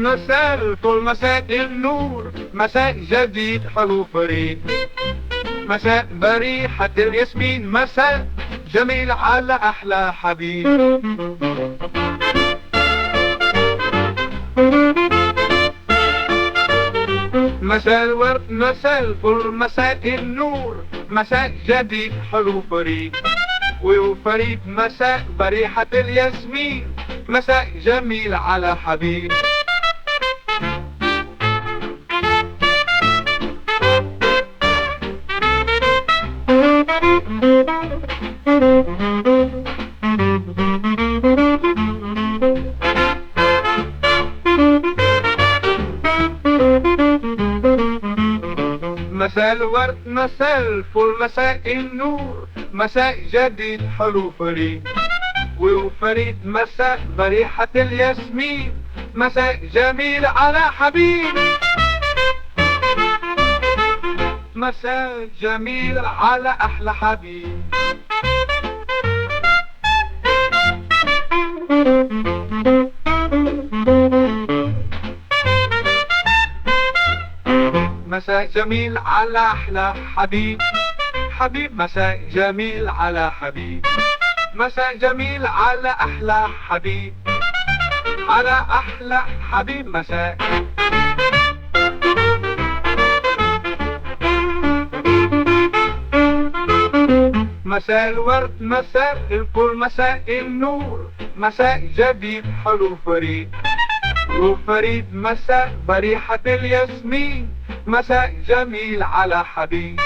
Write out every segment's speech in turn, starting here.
مساء الفل، مساء النور، مساء جديد حلو فريد، مساء بريحة الياسمين، مساء جميل على أحلى حبيب. مساء الورد، مساء الفل، مساء النور، مساء جديد حلو فريد، وفريد مساء بريحة الياسمين، مساء جميل على حبيب. مساء الورد، مساء الفل، مساء النور، مساء جديد حلو فريد، وفريد مساء بريحة الياسمين، مساء جميل على حبيب. مساء جميل على أحلى حبيب. مساء جميل على أحلى حبيب. حبيب مساء جميل على حبيب. مساء جميل على أحلى حبيب. على أحلى حبيب مساء. مساء الورد، مساء الفل، مساء النور، مساء جديد حلو فريد، وفريد مساء بريحة الياسمين، مساء جميل على حبيب.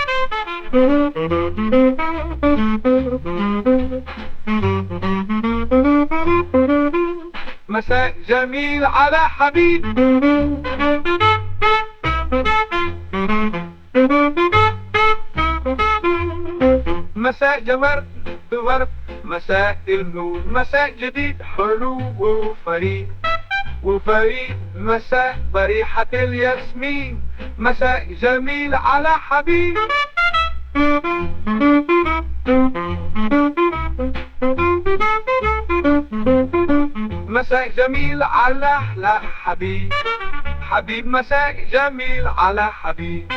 مساء جميل على حبيب. مساء جمرد بورد، مساء النور، مساء جديد حلو وفريد، وفريد مساء بريحة الياسمين، مساء جميل على حبيب. مساء جميل على أحلى حبيب. حبيب مساء جميل على حبيب.